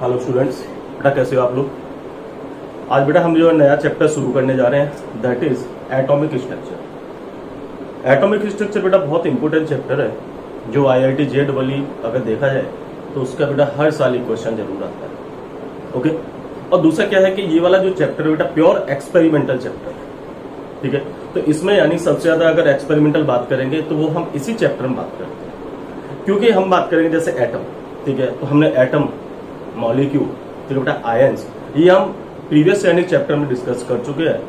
Hello students, बेटा कैसे हो आप लोग। आज बेटा हम जो नया चैप्टर शुरू करने जा रहे हैं that is atomic structure. Atomic structure बेटा बहुत इंपॉर्टेंट चैप्टर है जो IIT JEE अगर देखा जाए तो उसका बेटा हर साल एक क्वेश्चन जरूर आता है। ओके, और दूसरा क्या है कि ये वाला जो चैप्टर बेटा प्योर एक्सपेरिमेंटल चैप्टर है। ठीक है, तो इसमें यानी सबसे ज्यादा अगर एक्सपेरिमेंटल बात करेंगे तो वो हम इसी चैप्टर में बात करते हैं, क्योंकि हम बात करेंगे जैसे एटम। ठीक है, तो हमने एटम, मॉलिक्यूल, ठीक है बेटा, आयंस, ये हम प्रीवियस यानी चैप्टर में डिस्कस कर चुके हैं।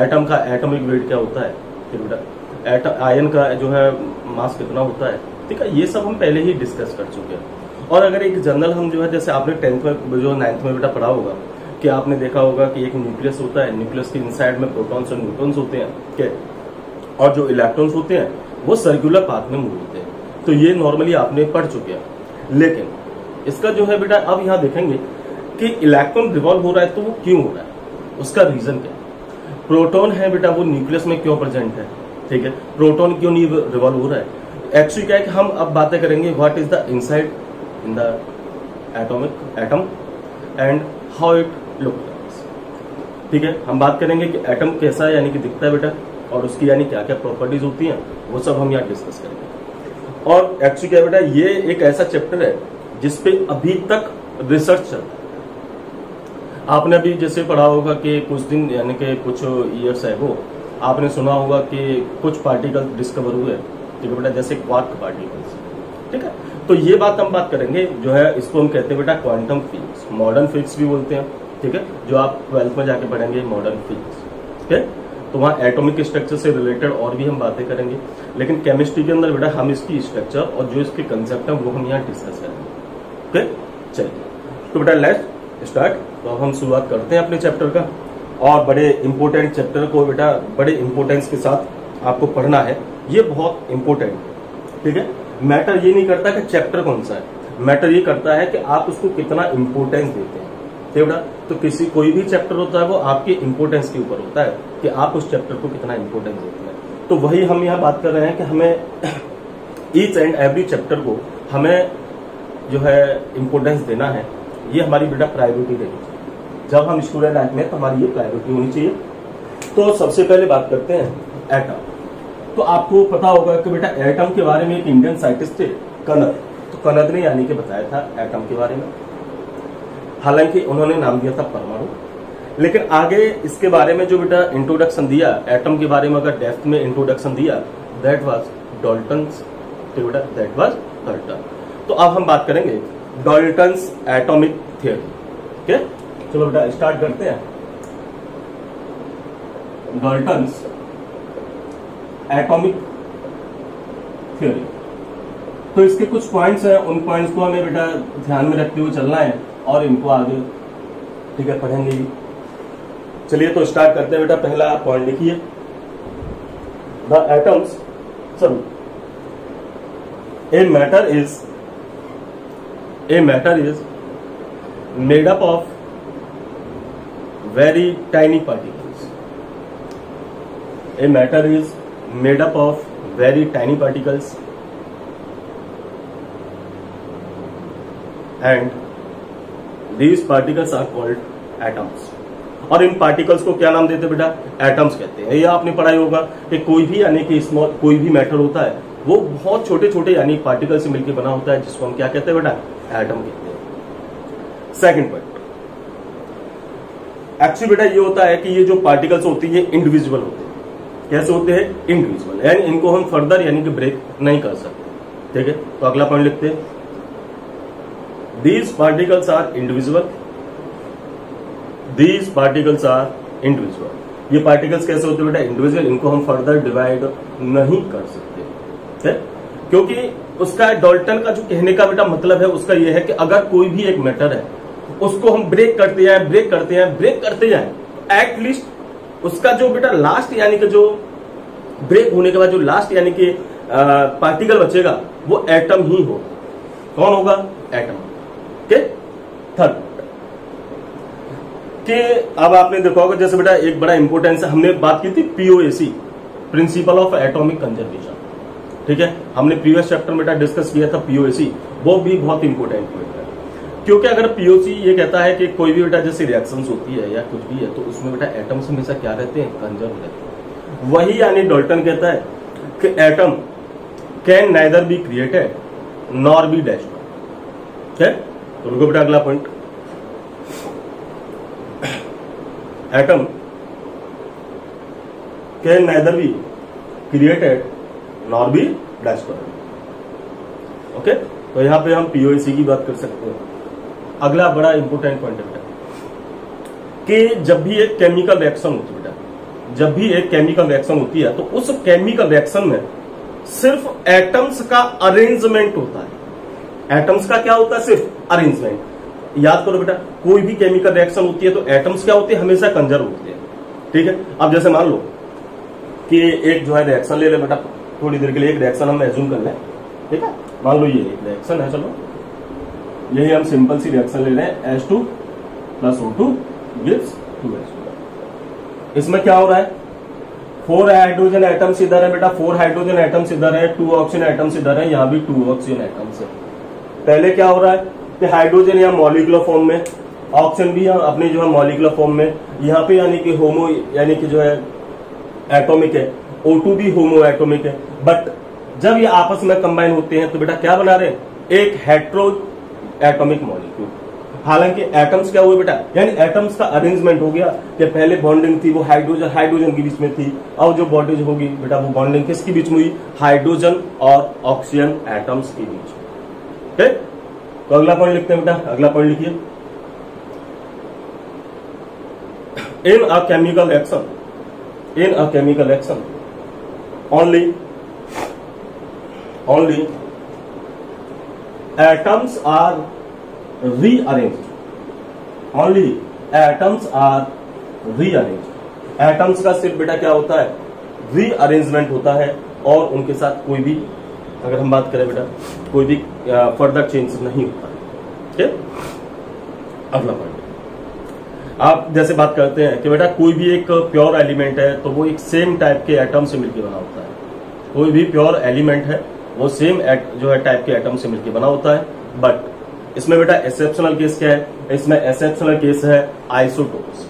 एटम का एटॉमिक वेट क्या होता है, ठीक है बेटा, आयन का जो है मास कितना होता है, ठीक है, ये सब हम पहले ही डिस्कस कर चुके हैं। और अगर एक जनरल हम जो है जैसे आपने 10th में जो 9th में बेटा पढ़ा होगा कि आपने देखा होगा कि एक न्यूक्लियस होता है, न्यूक्लियस के इनसाइड में प्रोटॉन्स और न्यूट्रॉन्स होते हैं, ठीक है, और जो इलेक्ट्रॉन्स होते हैं वो सर्कुलर पाथ में मूव होते हैं। तो ये नॉर्मली आपने पढ़ चुके हैं। लेकिन इसका जो है बेटा अब यहाँ देखेंगे कि इलेक्ट्रॉन रिवॉल्व हो रहा है तो वो क्यों हो रहा है, उसका रीजन क्या है। प्रोटॉन है बेटा वो न्यूक्लियस में क्यों प्रेजेंट है, ठीक है, प्रोटॉन क्यों नहीं रिवॉल्व हो रहा है। एक्चुअली क्या है कि हम अब बातें करेंगे what is the inside in the atom and how it look. ठीक है, हम बात करेंगे कि एटम कैसा है यानी कि दिखता है बेटा, और उसकी यानी क्या क्या प्रॉपर्टीज होती हैं वो सब हम यहाँ डिस्कस करेंगे। और एक्चुअली क्या बेटा ये एक ऐसा चैप्टर है जिसपे अभी तक रिसर्च चल रहा है। आपने अभी जैसे पढ़ा होगा कि कुछ दिन यानी कि कुछ ईयर्स अगो आपने सुना होगा कि कुछ पार्टिकल डिस्कवर हुए, ठीक है बेटा, जैसे क्वार्क पार्टिकल्स। ठीक है, तो ये बात हम बात करेंगे जो है इसको हम कहते हैं बेटा क्वांटम फिजिक्स, मॉडर्न फिजिक्स भी बोलते हैं। ठीक है, जो आप 12th में जाके पढ़ेंगे मॉडर्न फिजिक्स। ठीक है, तो वहाँ एटॉमिक स्ट्रक्चर से रिलेटेड और भी हम बातें करेंगे, लेकिन केमिस्ट्री के अंदर बेटा हम इसकी स्ट्रक्चर और जो इसके कंसेप्ट है वो हम यहाँ डिस्कस करेंगे। ओके, चलिए तो बेटा लेट्स स्टार्ट। तो अब हम शुरुआत करते हैं अपने चैप्टर का, और बड़े इंपॉर्टेंट चैप्टर को बेटा बड़े इंपॉर्टेंस के साथ आपको पढ़ना है, ये बहुत इंपॉर्टेंट। ठीक है, मैटर ये नहीं करता कि चैप्टर कौन सा है, मैटर ये करता है कि आप उसको कितना इंपॉर्टेंस देते हैं। ठीक है, तो किसी कोई भी चैप्टर होता है वो आपके इंपॉर्टेंस के ऊपर होता है कि आप उस चैप्टर को कितना इंपॉर्टेंस देते हैं। तो वही हम यहाँ बात कर रहे हैं कि हमें ईच एंड एवरी चैप्टर को हमें जो है इंपॉर्टेंस देना है। ये हमारी बेटा प्रायोरिटी रहनी चाहिए जब हम स्टूडेंट लाइफ में, तो हमारी ये प्रायोरिटी होनी चाहिए। तो सबसे पहले बात करते हैं एटम। तो आपको पता होगा कि बेटा एटम के बारे में एक इंडियन साइंटिस्ट थे कनद, तो कनद ने यानी कि बताया था एटम के बारे में। हालांकि उन्होंने नाम दिया था परमाणु, लेकिन आगे इसके बारे में जो बेटा इंट्रोडक्शन दिया एटम के बारे में, अगर डेप्थ में इंट्रोडक्शन दिया, दैट वाज डाल्टन्स। तो बेटा दैट वाज डाल्टन। तो अब हम बात करेंगे डाल्टन्स एटॉमिक थ्योरी। ठीक है, चलो बेटा स्टार्ट करते हैं। डाल्टन्स एटॉमिक थ्योरी, तो इसके कुछ पॉइंट्स हैं, उन पॉइंट्स को हमें बेटा ध्यान में रखते हुए चलना है और इनको आगे ठीक है पढ़ेंगे ही। चलिए तो स्टार्ट करते हैं बेटा। पहला पॉइंट लिखिए, the atoms a matter is made up of very tiny particles. A matter is made up of very tiny particles and these particles are called atoms. और इन पार्टिकल्स को क्या नाम देते हैं बेटा, एटम्स कहते हैं। ये आपने पढ़ा होगा कि कोई भी यानी कि स्मॉल कोई भी मैटर होता है वो बहुत छोटे छोटे यानी पार्टिकल से मिलकर बना होता है, जिसको हम क्या कहते हैं बेटा, एटम कहते हैं। सेकंड पॉइंट, एक्चुअली बेटा ये होता है कि ये जो पार्टिकल्स होती है इंडिविजुअल होते हैं। कैसे होते हैं, इंडिविजुअल, यानी इनको हम फर्दर यानी कि ब्रेक नहीं कर सकते। ठीक है, तो अगला पॉइंट लिखते हैं, these particles are individual. These particles are individual. ये पार्टिकल्स कैसे होते हैं बेटा, इंडिविजुअल, इनको हम फर्दर डिवाइड नहीं कर सकते। ठीक है, क्योंकि उसका डाल्टन का जो कहने का बेटा मतलब है उसका यह है कि अगर कोई भी एक मैटर है उसको हम ब्रेक करते जाएं, एटलीस्ट उसका जो बेटा लास्ट यानी कि जो ब्रेक होने के बाद जो लास्ट यानी कि पार्टिकल बचेगा वो एटम ही हो। कौन होगा, एटम। के थर्ड के अब आपने देखा होगा जैसे बेटा एक बड़ा इंपॉर्टेंस है, हमने बात की थी POAC, principle of atomic conservation. ठीक है, हमने प्रीवियस चैप्टर में डिस्कस किया था POAC, वो भी बहुत इंपॉर्टेंट पॉइंट है। क्योंकि अगर पीओसी ये कहता है कि कोई भी बेटा जैसे रिएक्शंस होती है या कुछ भी है तो उसमें बेटा एटम्स हमेशा क्या रहते हैं, कंजर्व रहते हैं। वही यानी डाल्टन कहता है कि atom can neither be created nor be destroyed. ठीक है, तो रुको बेटा अगला point, atom can neither be created nor be destroyed. Okay, तो यहां पे हम पीओसी की बात कर सकते हैं। अगला बड़ा इंपोर्टेंट पॉइंट है बेटा कि जब भी एक केमिकल रिएक्शन होती है बेटा, जब भी एक केमिकल रिएक्शन होती है तो उस केमिकल रिएक्शन में सिर्फ एटम्स का अरेंजमेंट होता है। एटम्स का क्या होता है, सिर्फ अरेंजमेंट। याद करो बेटा, कोई भी केमिकल रिएक्शन होती है तो एटम्स क्या होते हैं, हमेशा कंजर्व होते हैं। ठीक है, अब जैसे मान लो कि एक जो है रिएक्शन ले ले बेटा, थोड़ी देर के लिए एक रिएक्शन हम एज्यूम कर लें। ठीक है, मान लो ये एक रिएक्शन है, चलो यही हम सिंपल सी रिएक्शन ले रहे हैं, H2 + O2 gives 2H2। इसमें क्या हो रहा है, 4 हाइड्रोजन एटम्स इधर है बेटा, 4 हाइड्रोजन एटम्स इधर है, 2 ऑक्सीजन एटम्स इधर है, यहां भी 2 ऑक्सीजन एटम्स है। पहले क्या हो रहा है कि हाइड्रोजन यहाँ मॉलिक्यूलर फॉर्म में, ऑक्सीजन भी अपने जो है मॉलिक्यूलर फॉर्म में, यहाँ पे यानी कि होमो यानी कि जो है एटॉमिक है, O2 भी होमो एटॉमिक है। बट जब ये आपस में कंबाइन होते हैं तो बेटा क्या बना रहे हैं, एक हेट्रो एटॉमिक मॉलिक्यूल। हालांकि एटम्स क्या हुए बेटा, यानी एटम्स का अरेंजमेंट हो गया कि पहले बॉन्डिंग थी वो हाइड्रोजन के बीच में थी, और जो बॉन्डिंग होगी बेटा वो बॉन्डिंग किसके बीच में हुई, हाइड्रोजन और ऑक्सीजन एटम्स के बीच। ठीक, तो अगला पॉइंट लिखते हैं बेटा, अगला पॉइंट लिखिए, in a chemical reaction only atoms are rearranged, only atoms are rearranged। Atoms का सिर्फ बेटा क्या होता है, रीअरेंजमेंट होता है, और उनके साथ कोई भी, अगर हम बात करें बेटा, कोई भी फर्दर चेंज नहीं होता है। ठीक, अगला पॉइंट, आप जैसे बात करते हैं कि बेटा कोई भी एक प्योर एलिमेंट है तो वो एक सेम टाइप के एटम से मिलकर बना होता है। कोई भी प्योर एलिमेंट है वो जो है टाइप के एटम से मिलकर बना होता है। बट इसमें बेटा एक्सेप्शनल केस क्या है, इसमें एक्सेप्शनल केस है आइसोटोप्स।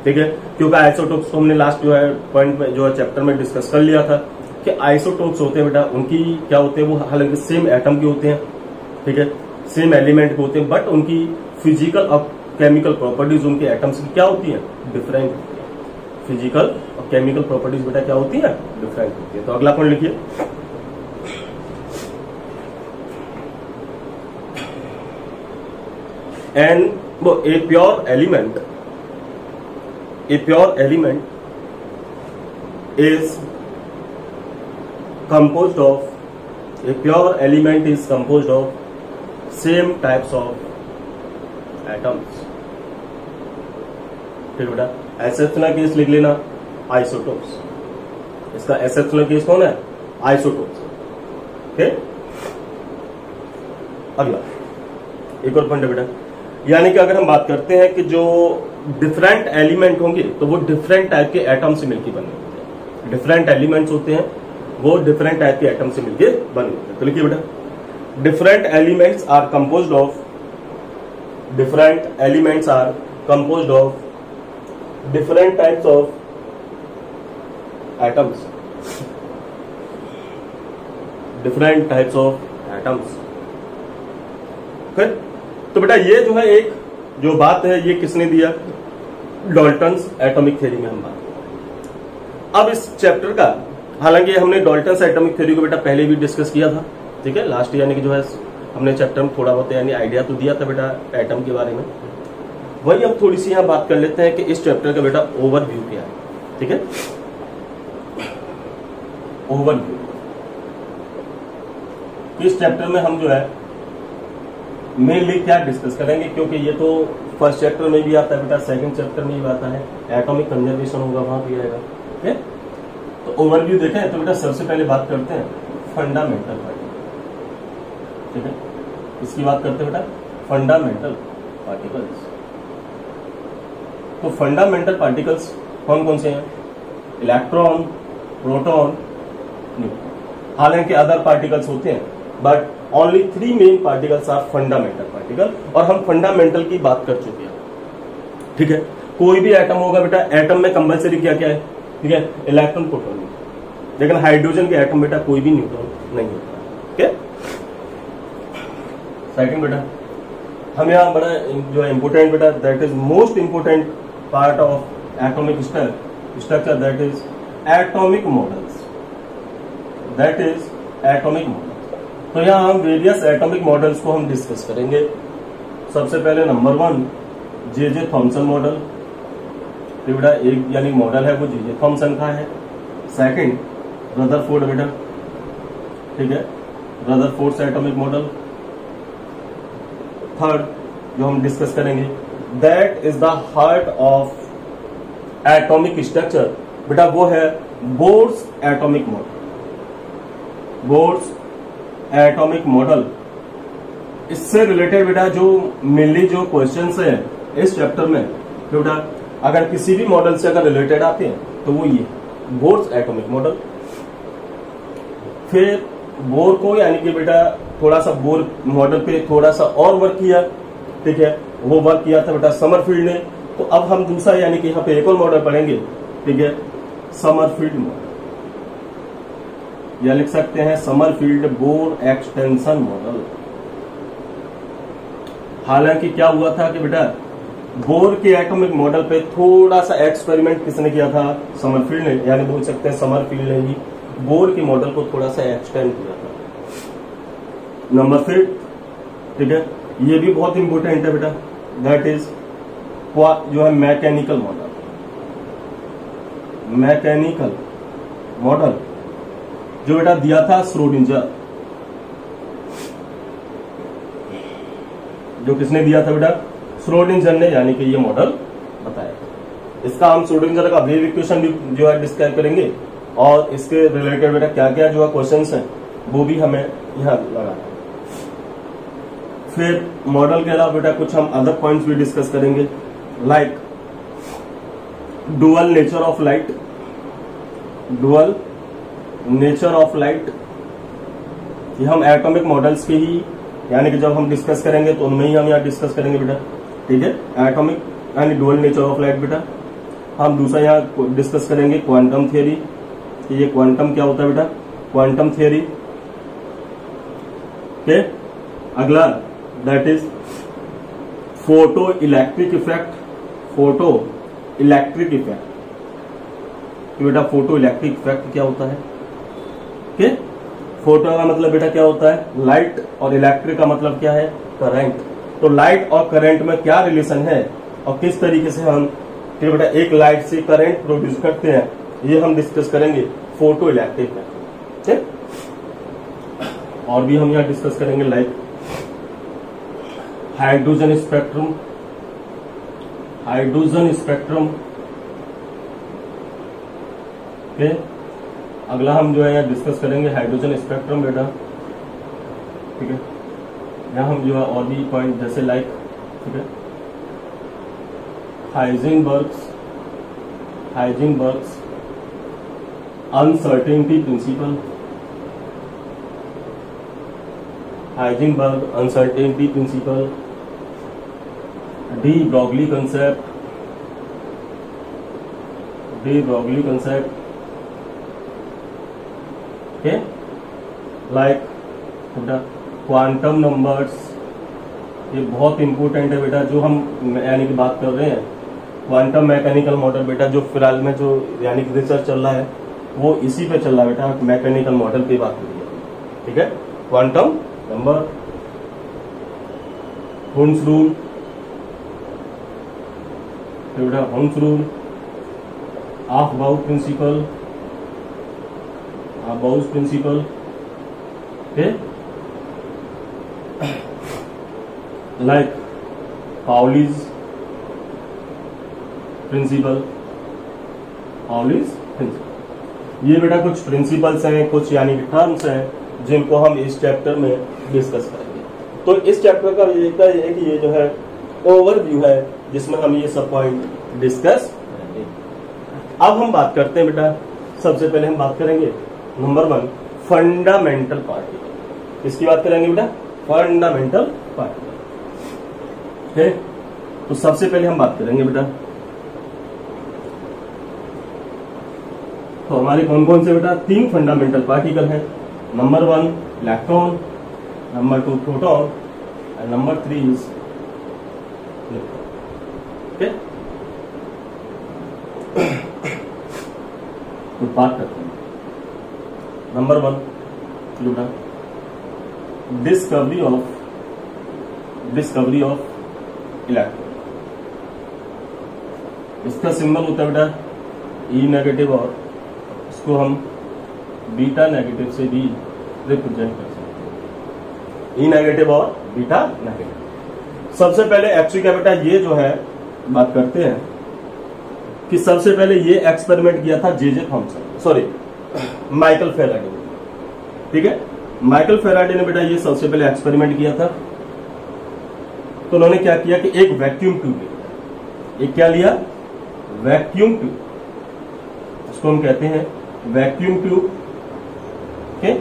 ठीक है, क्योंकि आइसोटोप्स को हमने लास्ट जो है पॉइंट में जो है चैप्टर में डिस्कस कर लिया था कि आइसोटोप्स होते हैं बेटा, उनकी क्या होते हैं, वो हालांकि सेम एटम के होते हैं, ठीक है, सेम एलिमेंट के होते हैं, बट उनकी फिजिकल और केमिकल प्रॉपर्टीज उनके एटम्स की क्या होती है, डिफरेंट होती है। फिजिकल और केमिकल प्रॉपर्टीज बेटा क्या होती है, डिफरेंट होती है। तो अगला पॉइंट लिखिए, and a pure element is composed of same types of atoms। ठीक बेटा, एक्सेप्शनल केस लिख लेना आइसोटोप्स, इसका एक्सेप्शनल केस कौन है, आइसोटोप्स। ठीक, अगला एक और पॉइंट है बेटा, यानी कि अगर हम बात करते हैं कि जो डिफरेंट एलिमेंट होंगे तो वो डिफरेंट टाइप के एटम से मिलकर बने होते हैं। डिफरेंट एलिमेंट्स होते हैं वो डिफरेंट टाइप के एटम से मिलकर बने होते हैं। तो लिखिए बेटा, different elements are composed of different types of atoms, different types of atoms. फिर तो बेटा ये जो है एक जो बात है ये किसने दिया, डाल्टन्स एटॉमिक थ्योरी में हम बात करें। अब इस चैप्टर का, हालांकि हमने डाल्टन्स एटॉमिक थ्योरी को बेटा पहले भी डिस्कस किया था, ठीक है, लास्ट यानी कि जो है हमने चैप्टर में थोड़ा बहुत यानी आइडिया तो दिया था बेटा एटम के बारे में। वही हम थोड़ी सी यहां बात कर लेते हैं कि इस चैप्टर का बेटा ओवरव्यू क्या है। ठीक है, ओवरव्यू, इस चैप्टर में हम जो है मेनली क्या डिस्कस करेंगे, क्योंकि ये तो फर्स्ट चैप्टर में भी आता है बेटा, सेकंड चैप्टर में भी आता है, एटॉमिक कंजर्वेशन होगा वहां भी आएगा। ठीक है, तो ओवरव्यू देखें तो बेटा सबसे पहले बात करते हैं फंडामेंटल पार्टिकल। ठीक है, इसकी बात करते हैं बेटा फंडामेंटल पार्टिकल्स। तो फंडामेंटल पार्टिकल्स कौन कौन से हैं, इलेक्ट्रॉन, प्रोटॉन, न्यूट्रॉन। हालांकि अदर पार्टिकल्स होते हैं but only 3 main particles are fundamental particle, और हम फंडामेंटल की बात कर चुके हैं। ठीक है, कोई भी एटम होगा बेटा, एटम में कंपल्सरी क्या क्या है, ठीक है, इलेक्ट्रॉन प्रोटॉन, लेकिन हाइड्रोजन के एटम बेटा कोई भी न्यूट्रॉन नहीं होता। ठीक है, सेकंड बेटा हम यहाँ बड़ा जो है इंपोर्टेंट बेटा, that is most important part of atomic structure, that is atomic models, that is atomic model. तो यहाँ हम वेरियस एटॉमिक मॉडल्स को हम डिस्कस करेंगे। सबसे पहले नंबर 1 जे थॉमसन मॉडल, तो बेटा एक यानी मॉडल है वो जे थॉमसन का है। सेकंड रदरफोर्ड बेटा, ठीक है, रदरफोर्ड एटॉमिक मॉडल। थर्ड जो हम डिस्कस करेंगे, that is the heart of atomic structure, बेटा वो है Bohr's atomic model. Bohr's atomic model, इससे रिलेटेड बेटा जो मेनली जो क्वेश्चंस है इस चैप्टर में, तो बेटा अगर किसी भी मॉडल से अगर रिलेटेड आते हैं तो वो ये बोर्स एटॉमिक मॉडल। फिर बोर को यानी कि बेटा थोड़ा सा बोर मॉडल पे थोड़ा सा और वर्क किया, ठीक है, वो वर्क किया था बेटा समरफील्ड ने। तो अब हम दूसरा यानी कि यहाँ पे एक और मॉडल पढ़ेंगे, ठीक है, समरफील्ड मॉडल, या लिख सकते हैं समरफील्ड बोर एक्सटेंशन मॉडल। हालांकि क्या हुआ था कि बेटा बोर के एटॉमिक मॉडल पे थोड़ा सा एक्सपेरिमेंट किसने किया था, समरफील्ड ने, यानी बोल सकते हैं समरफील्ड ने ही बोर के मॉडल को थोड़ा सा एक्सटेंड किया था। नंबर 3, ठीक है, ये भी बहुत इंपॉर्टेंट है बेटा, दैट इज जो है मैकेनिकल मॉडल। मैकेनिकल मॉडल जो बेटा दिया था श्रोडिंजर, जो किसने दिया था बेटा, श्रोडिंजर ने, यानी कि ये मॉडल बताया। इसका हम श्रोडिंजर का वेव इक्वेशन भी जो है डिस्क्राइब करेंगे, और इसके रिलेटेड बेटा क्या क्या जो है क्वेश्चंस हैं वो भी हमें यहाँ लगाना है। फिर मॉडल के अलावा बेटा कुछ हम अदर पॉइंट्स भी डिस्कस करेंगे, like dual nature of light. Dual nature of light ये हम एटॉमिक मॉडल्स के ही यानी कि जब हम डिस्कस करेंगे तो उनमें ही हम यहाँ डिस्कस करेंगे बेटा, ठीक है, एटॉमिक यानी डुअल नेचर ऑफ लाइट बेटा। हम दूसरा यहाँ डिस्कस करेंगे क्वांटम थियरी, ये क्वांटम क्या होता है बेटा, क्वांटम थियरी के। अगला that is photo electric effect. Photo electric effect, तो बेटा फोटो इलेक्ट्रिक इफेक्ट क्या होता है, के फोटो का मतलब बेटा क्या होता है, लाइट, और इलेक्ट्रिक का मतलब क्या है, करंट। तो लाइट और करंट में क्या रिलेशन है और किस तरीके से हम बेटा एक लाइट से करंट प्रोड्यूस करते हैं, ये हम डिस्कस करेंगे फोटो इलेक्ट्रिक इफेक्ट। ठीक, और भी हम यहाँ डिस्कस करेंगे like hydrogen spectrum. Hydrogen spectrum के अगला हम जो है यहाँ डिस्कस करेंगे हाइड्रोजन स्पेक्ट्रम बेटा, ठीक है। यहाँ हम जो है और भी पॉइंट जैसे लाइक, ठीक है, Heisenberg's uncertainty principle. Heisenberg uncertainty principle, de Broglie concept, okay, like quantum numbers, ये बहुत इंपॉर्टेंट है बेटा, जो हम यानी कि बात कर रहे हैं क्वांटम मैकेनिकल मॉडल बेटा, जो फिलहाल में जो यानी कि रिसर्च चल रहा है वो इसी पे चल रहा है बेटा, मैकेनिकल मॉडल की बात हो रही है, ठीक है। क्वांटम नंबर, हुन्स रूल बेटा, Hund's rule, aufbau principle, aufbau principle, like Pauli's principle. ये बेटा कुछ प्रिंसिपल्स हैं, कुछ यानी कि टर्म्स हैं जिनको हम इस चैप्टर में डिस्कस करेंगे। तो इस चैप्टर का ये कि ये जो है ओवरव्यू है जिसमें हम ये सब पॉइंट डिस्कस करेंगे। अब हम बात करते हैं बेटा, सबसे पहले हम बात करेंगे नंबर 1 फंडामेंटल पार्टिकल। किसकी बात करेंगे बेटा? Fundamental particle. है तो सबसे पहले हम बात करेंगे बेटा, तो हमारे कौन कौन से बेटा 3 फंडामेंटल पार्टिकल है। Number 1 electron, number 2 proton and number 3 is neutron. Okay, तो बात करते हैं। नंबर 1 बेटा डिस्कवरी ऑफ इलेक्ट्रॉन। इसका सिंबल होता है बेटा ई नेगेटिव, और इसको हम बीटा नेगेटिव से भी रिप्रेजेंट कर सकते हैं। ई नेगेटिव और बीटा नेगेटिव। सबसे पहले एक्चुअली क्या बेटा, ये जो है बात करते हैं कि सबसे पहले ये एक्सपेरिमेंट किया था J Thomson, sorry Michael Faraday ने। ठीक है, माइकल फेराडे ने बेटा ये सबसे पहले एक्सपेरिमेंट किया था। तो उन्होंने क्या किया कि एक वैक्यूम ट्यूब लिया। एक क्या लिया? वैक्यूम ट्यूब, इसको हम कहते हैं वैक्यूम ट्यूब। ओके,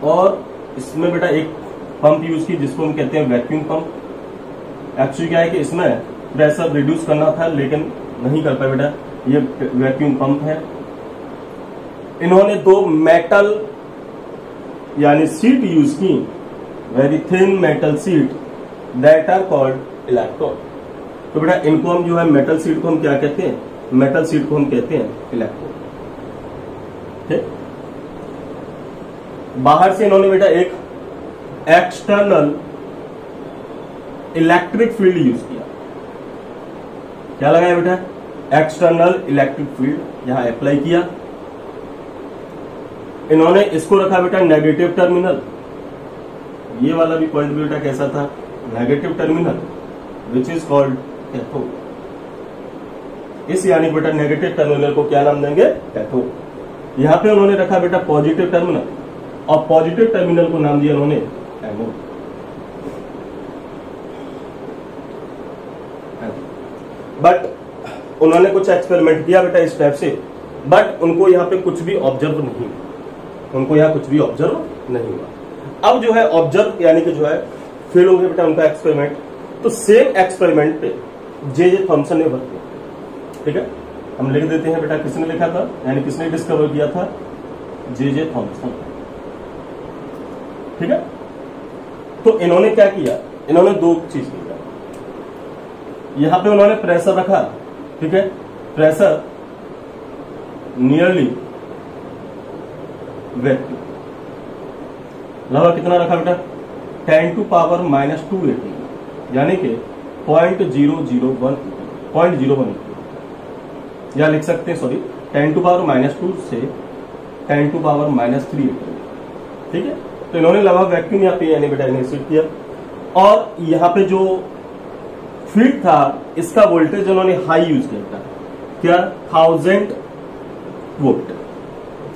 और इसमें बेटा एक पंप यूज की जिसको हम कहते हैं वैक्यूम पंप। एक्चुअली क्या है कि इसमें प्रेशर रिड्यूस करना था लेकिन नहीं कर पाए बेटा, ये वैक्यूम पंप है। इन्होंने 2 मेटल यानी सीट यूज की, very thin metal sheet that are called electron. तो बेटा इनको हम जो है मेटल सीट को हम क्या कहते हैं? मेटल सीट को हम कहते हैं इलेक्ट्रॉन। ठीक, बाहर से इन्होंने बेटा एक एक्सटर्नल इलेक्ट्रिक फील्ड यूज किया। क्या लगाया बेटा? एक्सटर्नल इलेक्ट्रिक फील्ड यहां अप्लाई किया। इन्होंने इसको रखा बेटा नेगेटिव टर्मिनल। ये वाला भी पॉइंट बेटा कैसा था? Negative terminal, which is called cathode. इस यानी बेटा नेगेटिव टर्मिनल को क्या नाम देंगे? कैथोड। यहां पे उन्होंने रखा बेटा पॉजिटिव टर्मिनल, और पॉजिटिव टर्मिनल को नाम दिया उन्होंने एनोड। बट उन्होंने कुछ एक्सपेरिमेंट किया बेटा इस टाइप से, बट उनको यहाँ पे कुछ भी ऑब्जर्व नहीं हुआ। उनको यहाँ कुछ भी ऑब्जर्व नहीं हुआ। अब जो है ऑब्जर्व यानी कि जो है फेल हो गया बेटा उनका एक्सपेरिमेंट। तो सेम एक्सपेरिमेंट पे जे थॉमसन ने वर्क किया। ठीक है, हम लिख देते हैं बेटा किसने लिखा था, यानी किसने डिस्कवर किया था? J Thomson. ठीक है, तो इन्होंने क्या किया? इन्होंने 2 चीज किया। यहां पे उन्होंने प्रेशर रखा। ठीक है, प्रेशर नियरली वैक्यूम, लगभग कितना रखा बेटा? 10 टू पावर -280, यानी कि 0.001 या लिख सकते हैं, सॉरी 10 टू पावर -2 से 10 टू पावर -380। ठीक है, तो इन्होंने लगभग वैक्यूम यहाँ पे यानी बेटा इनिशिएट किया। और यहाँ पे जो फील्ड था इसका वोल्टेज उन्होंने हाई यूज किया था। क्या? 1000 वोल्ट।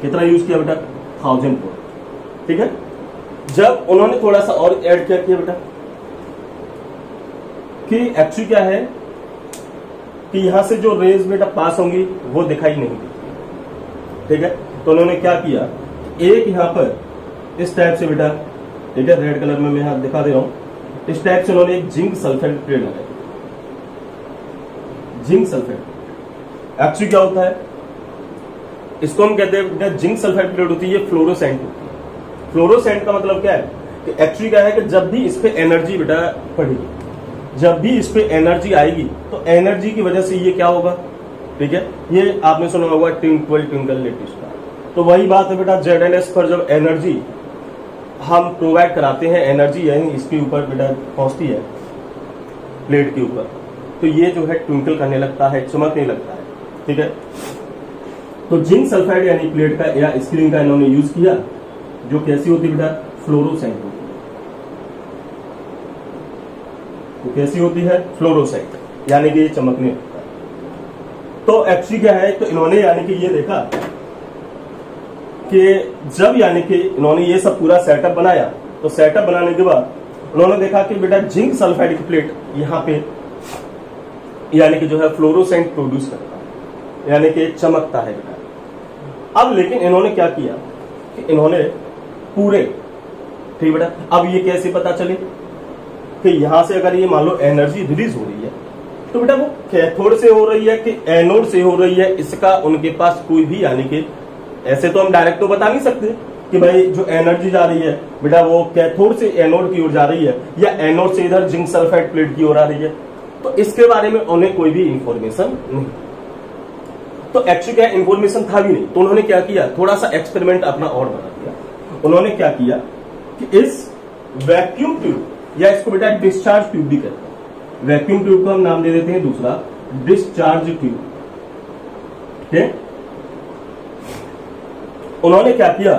कितना यूज किया बेटा? 1000 वोल्ट। ठीक है, जब उन्होंने थोड़ा सा और ऐड क्या किया बेटा कि एक्चुअली क्या है कि यहां से जो रेज बेटा पास होंगी वो दिखाई नहीं देती। ठीक है, तो उन्होंने क्या किया, एक यहां पर इस टाइप से बेटा, ठीक है, रेड कलर में मैं यहां दिखा दे रहा हूं, इस टाइप से उन्होंने एक जिंक सल्फेट प्लेट लगाई। जिंक सल्फेट एक्चुअली क्या होता है, इसको हम कहते हैं बेटा जिंक सल्फेट प्लेट होती है, ये फ्लोरोसेंट होती है। फ्लोरोसेंट का मतलब क्या है कि एक्चुअली क्या है कि जब भी इस पे एनर्जी बेटा पड़ेगी, जब भी इस पे एनर्जी आएगी तो एनर्जी की वजह से ये क्या होगा, ठीक है, ये आपने सुना होगा ट्विंकल ट्विंकल लिटिल स्टार। तो वही बात है बेटा, ZNS पर जब एनर्जी हम प्रोवाइड कराते हैं, एनर्जी यानी इसके ऊपर बेटा पहुंचती है प्लेट के ऊपर, तो ये जो है ट्विंकल करने लगता है, चमकने लगता है। ठीक है, तो जिंक सल्फाइड यानी प्लेट का या स्क्रीन का इन्होंने यूज किया, जो कैसी होती है बेटा, फ्लोरोसेंट होती है। तो कैसी होती है, फ्लोरोसेंट, यानी कि ये चमकने लगता है। तो एक्चुअली क्या है, तो इन्होंने यानी कि ये देखा कि जब यानी कि इन्होंने ये सब पूरा सेटअप बनाया, तो सेटअप बनाने के बाद उन्होंने देखा कि बेटा जिंक सल्फाइड की प्लेट यहाँ पे यानी कि जो है फ्लोरोसेंट प्रोड्यूस करता है, यानी कि चमकता है बेटा। अब लेकिन इन्होंने क्या किया कि इन्होंने पूरे, ठीक बेटा, अब ये कैसे पता चले कि यहां से अगर ये मान लो एनर्जी रिलीज हो रही है तो बेटा वो कैथोड से हो रही है कि एनोड से हो रही है, इसका उनके पास कोई भी, यानी कि ऐसे तो हम डायरेक्ट तो बता नहीं सकते कि भाई जो एनर्जी जा रही है बेटा वो कैथोड से एनोड की ओर जा रही है या एनोड से इधर जिंक सल्फाइड प्लेट की ओर आ रही है, तो इसके बारे में उन्हें कोई भी इंफॉर्मेशन नहीं। तो एक्चुअली क्या इंफॉर्मेशन था भी नहीं, तो उन्होंने क्या किया, थोड़ा सा एक्सपेरिमेंट अपना और बना दिया। उन्होंने क्या किया कि इस वैक्यूम ट्यूब, या इसको बेटा डिस्चार्ज ट्यूब भी कहते हैं, वैक्यूम ट्यूब को हम नाम दे देते हैं दूसरा डिस्चार्ज ट्यूब, ठीक। उन्होंने क्या किया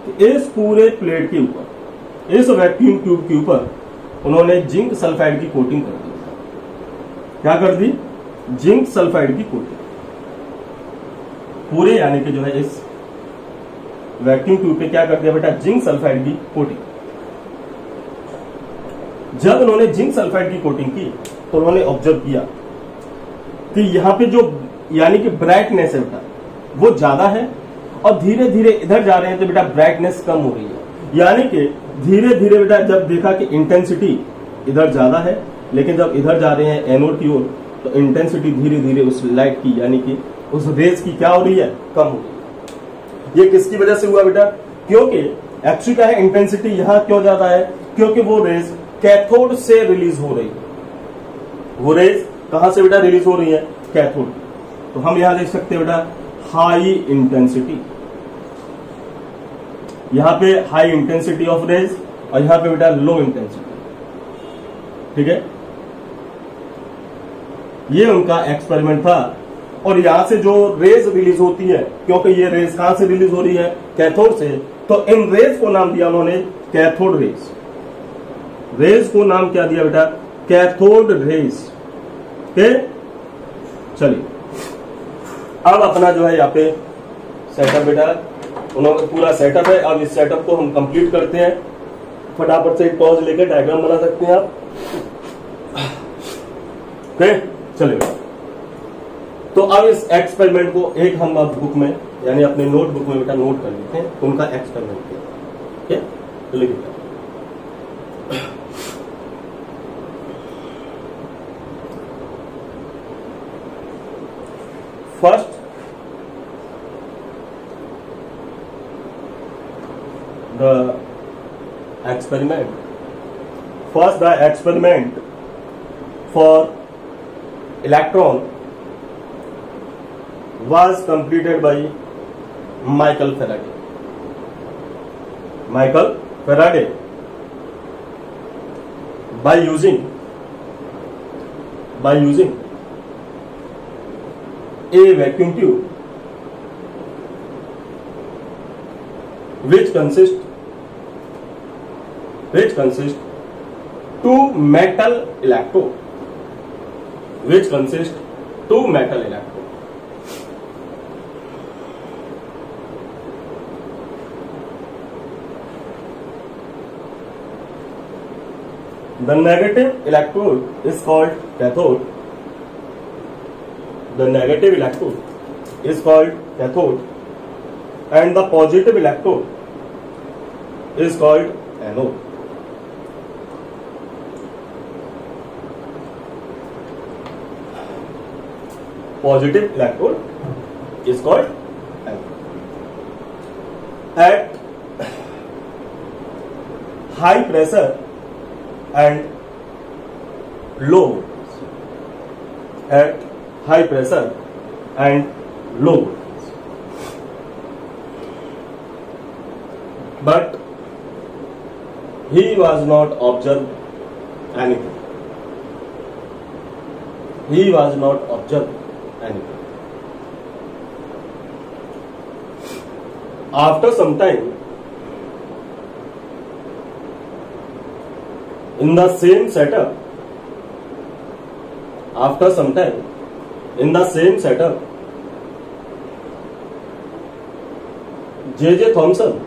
कि इस पूरे प्लेट के ऊपर, इस वैक्यूम ट्यूब के ऊपर उन्होंने जिंक सल्फाइड की कोटिंग कर दी। क्या कर दी, जिंक सल्फाइड की कोटिंग पूरे, यानी कि जो है इस वैक्यूम ट्यूब पे क्या कर दिया बेटा, जिंक सल्फाइड की कोटिंग। जब उन्होंने जिंक सल्फाइड की कोटिंग की तो उन्होंने ऑब्जर्व किया कि यहां पे जो, यानी कि ब्राइटनेस है बेटा वो ज्यादा है, और धीरे धीरे इधर जा रहे हैं तो बेटा ब्राइटनेस कम हो रही है। यानी कि धीरे धीरे बेटा जब देखा कि इंटेंसिटी इधर ज्यादा है, लेकिन जब इधर जा रहे हैं एनोड की ओर तो इंटेंसिटी धीरे धीरे उस लाइट की, यानी कि उस रेज की क्या हो रही है, कम हो रही है। ये किसकी वजह से हुआ बेटा, क्योंकि एक्चुअली क्या है, इंटेंसिटी यहां क्यों ज्यादा है, क्योंकि वो रेज कैथोड से रिलीज हो रही है। वो रेज कहां से बेटा रिलीज हो रही है, कैथोड। तो हम यहां देख सकते हैं बेटा हाई इंटेंसिटी, यहां पे हाई इंटेंसिटी ऑफ रेज, और यहां पे बेटा लो इंटेंसिटी, ठीक है। ये उनका एक्सपेरिमेंट था। और यहां से जो रेज रिलीज होती है, क्योंकि ये रेज कहां से रिलीज हो रही है, कैथोड से, तो इन रेज को नाम दिया उन्होंने कैथोड रेज। रेज को नाम क्या दिया बेटा, कैथोड रेज, ठीक। चलिए अब अपना जो है यहाँ पे सेटअप बेटा, उन्होंने पूरा सेटअप है। अब इस सेटअप को हम कंप्लीट करते हैं। फटाफट से एक पॉज लेकर डायग्राम बना सकते हैं आप, ठीक। चलिए तो अब इस एक्सपेरिमेंट को एक हम बुक में, यानी अपने नोटबुक में बेटा नोट कर लेते हैं, उनका एक्सपेरिमेंट किया, ठीक है। तो लिखिए first the experiment for electron was completed by Michael Faraday. Michael Faraday, by using a vacuum tube which consists two metal electrode. The negative electrode is called cathode. And the positive electrode is called anode. Positive electrode is called anode. At high pressure and low voltage. But he was not observed anything. After some time, in the same setup, J.J. Thomson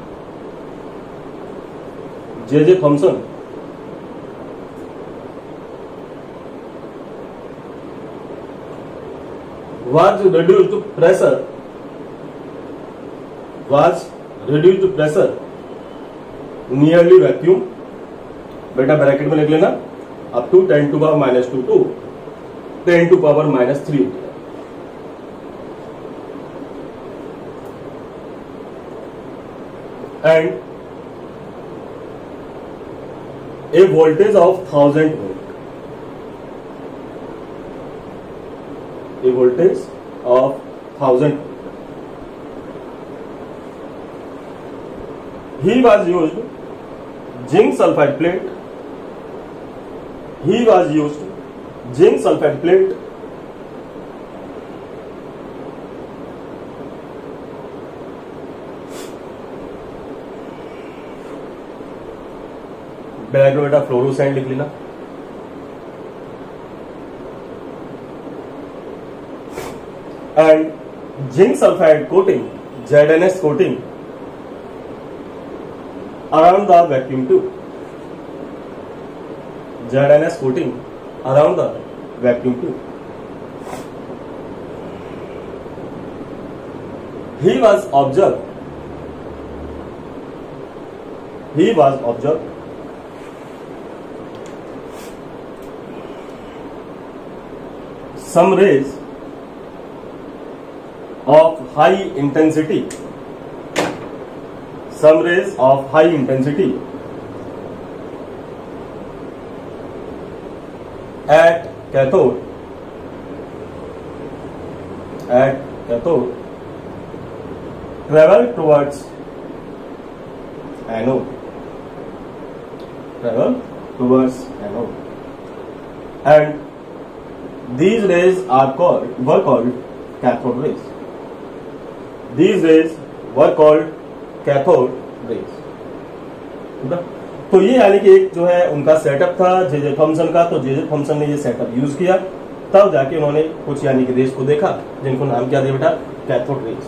was reduced pressure nearly vacuum, बेटा bracket में लिख लेना, up to 10 to power -2 to 10 to power -3 होता है। And a voltage of 1000 volt, a voltage of 1000 volt. He was used zinc sulfide plate. He was used zinc sulfide plate black में बेटा fluorescent लिख लेना। And zinc sulphide coating, ZNS coating around the vacuum tube, ZNS coating around the vacuum tube. He was observed some rays of high intensity, at cathode travel towards anode, and these rays were called cathode rays. These rays were called cathode rays. तो ये यानी कि एक जो है उनका setup था J Thomson का, तो जे थॉमसन ने ये सेटअप यूज किया, तब जाके उन्होंने कुछ यानी कि रेज को देखा जिनको नाम क्या दिया बेटा, कैथोड रेज।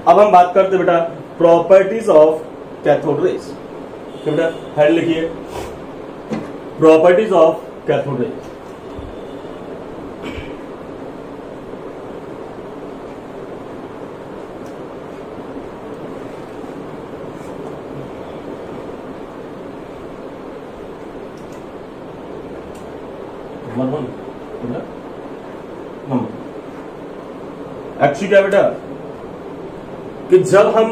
अब हम बात करते बेटा प्रॉपर्टीज ऑफ कैथोड रेज। तो बेटा हेड लिखिए, properties of cathode rays. Actually क्या बेटा कि जब हम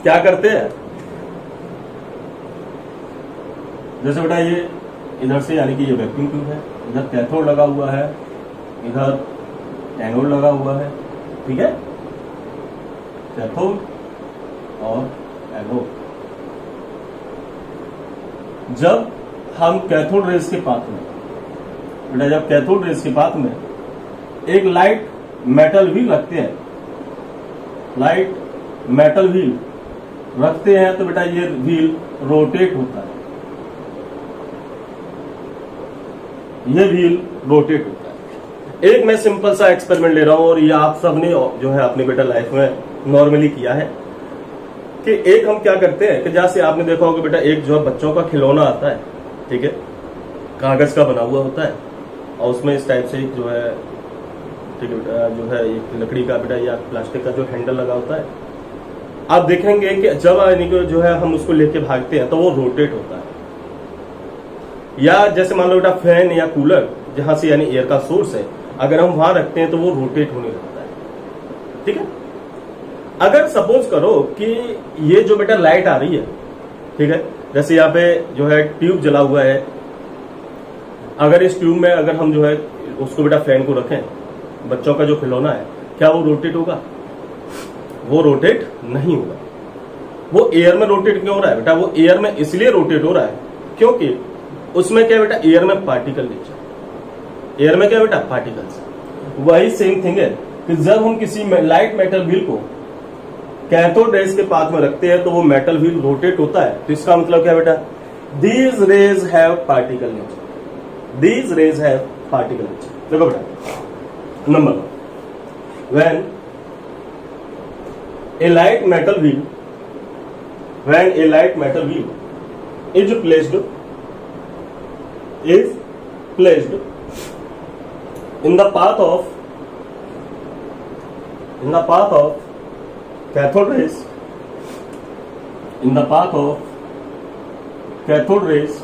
क्या करते हैं, जैसे बेटा ये इधर से यानी कि ये वैक्यूम ट्यूब है, इधर कैथोड लगा हुआ है, इधर एनोड लगा हुआ है, ठीक है, कैथोड और एनोड। जब हम कैथोड रेज के पाथ में बेटा, जब कैथोड रेज के पाथ में एक लाइट मेटल व्हील रखते हैं, लाइट मेटल व्हील रखते हैं, तो बेटा ये व्हील रोटेट होता है, ये व्हील रोटेट होता है। एक मैं सिंपल सा एक्सपेरिमेंट ले रहा हूं और ये आप सबने जो है अपने बेटा लाइफ में नॉर्मली किया है कि एक हम क्या करते हैं कि जैसे आपने देखा होगा बेटा, एक जो है बच्चों का खिलौना आता है, ठीक है, कागज का बना हुआ होता है और उसमें इस टाइप से जो है, ठीक है बेटा, जो है एक लकड़ी का बेटा या प्लास्टिक का जो हैंडल लगा होता है। आप देखेंगे कि जब यानी कि जो है हम उसको लेके भागते हैं तो वो रोटेट होता है, या जैसे मान लो बेटा फैन या कूलर जहां से यानी एयर का सोर्स है, अगर हम वहां रखते हैं तो वो रोटेट होने लगता है, ठीक है। अगर सपोज करो कि ये जो बेटा लाइट आ रही है, ठीक है, जैसे यहाँ पे जो है ट्यूब जला हुआ है, अगर इस ट्यूब में अगर हम जो है उसको बेटा फैन को रखें, बच्चों का जो खिलौना है, क्या वो रोटेट होगा? वो रोटेट नहीं होगा। वो एयर में रोटेट क्यों हो रहा है बेटा? वो एयर में इसलिए रोटेट हो रहा है क्योंकि उसमें क्या बेटा, एयर में पार्टिकल नेचर, एयर में क्या बेटा, पार्टिकल्स। वही सेम थिंग है कि जब हम किसी लाइट मेटल व्हील को कैथोड रेज के पाथ में रखते हैं तो वो मेटल व्हील रोटेट होता है। तो इसका मतलब क्या बेटा, these raise have particle nature, these raise have particle nature. देखो बेटा, number when a light metal wheel, when a light metal wheel is placed in the path of cathode rays, in the path of cathode rays,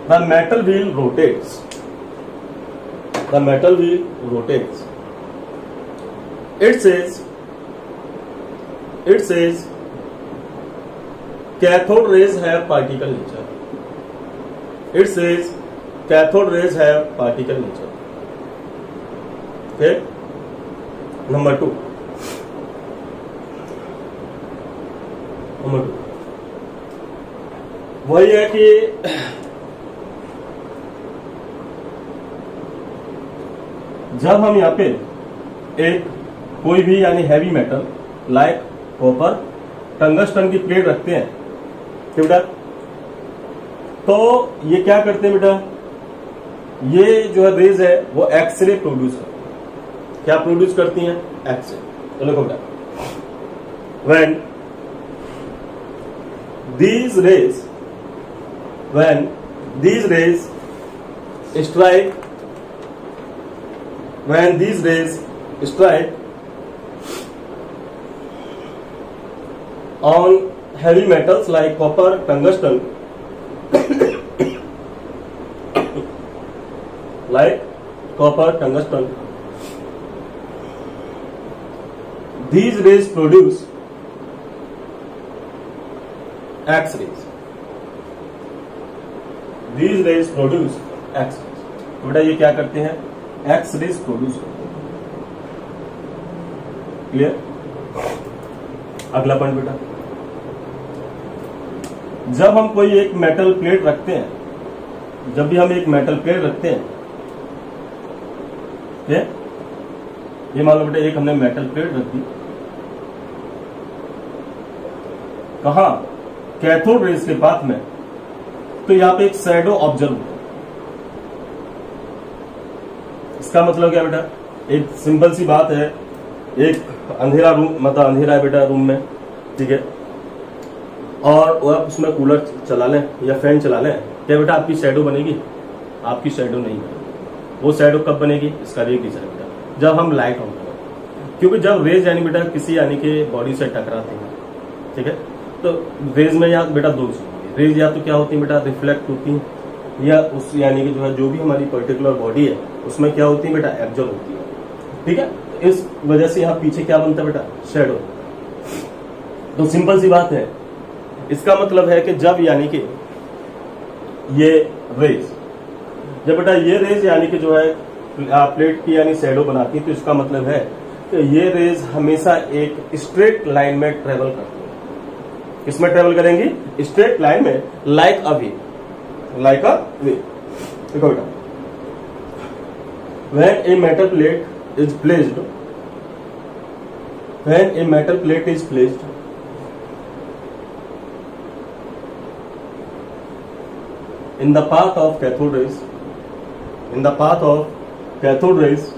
the metal wheel rotates. The metal wheel rotates. It says cathode rays have particle nature. It says cathode rays have particle nature. Okay. Number two. वही है कि जब हम यहाँ पे एक कोई भी यानी heavy metal like copper tungsten की प्लेट रखते हैं ठीक बेटा, तो ये क्या करते हैं बेटा, ये जो है रेज है वो एक्सरे प्रोड्यूस करती है। क्या प्रोड्यूस करती हैं? एक्सरे। तो देखो बेटा, when these rays strike on heavy metals like copper, tungsten, these rays produce X-rays. These rays produce X-rays. तो बेटा ये क्या करते हैं? X-rays प्रोड्यूस करते हैं। क्लियर? अगला पॉइंट बेटा, जब हम कोई एक मेटल प्लेट रखते हैं, जब भी हम एक मेटल प्लेट रखते हैं, ये मान लो बेटा एक हमने मेटल प्लेट रख दी, कहा कैथोड रेज के पाथ में, तो यहां पे एक शैडो ऑब्जर्व होता है। इसका मतलब क्या बेटा, एक सिंपल सी बात है, एक अंधेरा रूम, मतलब अंधेरा है बेटा रूम में, ठीक है, और आप उसमें कूलर चला लें या फैन चला लें, क्या बेटा आपकी शैडो बनेगी? आपकी शैडो नहीं बनेगी। वो शैडो कब बनेगी? इसका रीजन है बेटा, जब हम लाइट ऑन करें, क्योंकि जब रेज यानी बेटा किसी यानी के बॉडी से टकराते हैं, ठीक है, तो रेज में या बेटा दो चीज, रेज या तो क्या होती है बेटा, रिफ्लेक्ट होती है, या उस यानी कि जो है जो भी हमारी पर्टिकुलर बॉडी है उसमें क्या होती है बेटा, एब्जॉर्ब होती है, ठीक है। तो इस वजह से यहाँ पीछे क्या बनता है बेटा, शैडो। तो सिंपल सी बात है, इसका मतलब है कि जब यानी कि ये रेज, जब बेटा ये रेज यानी कि जो है प्लेट की यानी शैडो बनाती है, तो इसका मतलब है कि ये रेज हमेशा एक स्ट्रेट लाइन में ट्रेवल करती है। किसमें ट्रेवल करेंगी? स्ट्रेट लाइन में, लाइक अ वे। देखो बेटा, when a metal plate is placed in the path of cathode rays,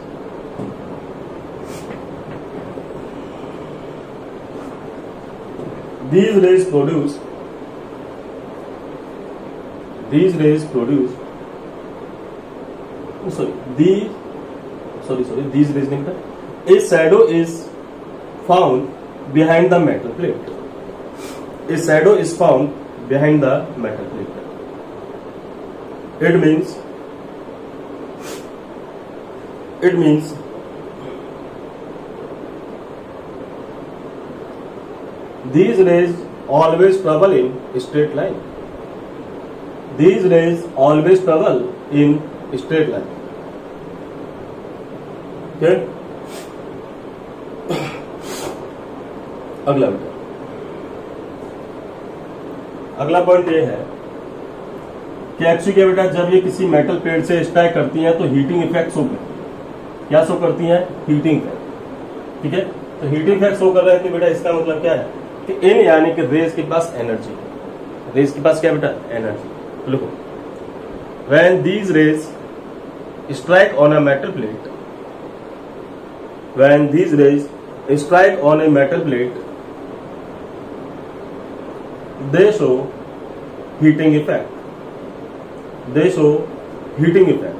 these rays produce these rays नहीं, a shadow is found behind the metal plate. A shadow is found behind the metal plate. It means these rays always travel in straight line. These rays always travel in straight line. Okay? अगला point ये है कि actually क्या बेटा, जब ये किसी metal plate से स्ट्राइक करती हैं तो हीटिंग इफेक्ट शो करती है। क्या शो करती हैं? हीटिंग इफेक्ट, ठीक है। तो हीटिंग इफेक्ट शो कर रहे हैं तो बेटा इसका मतलब क्या है कि इन यानी कि रेज के पास एनर्जी है। रेज के पास क्या बेटा? एनर्जी। तो लिखो, when these rays strike on a metal plate, when these rays strike on a metal plate, they show heating effect. They show heating effect.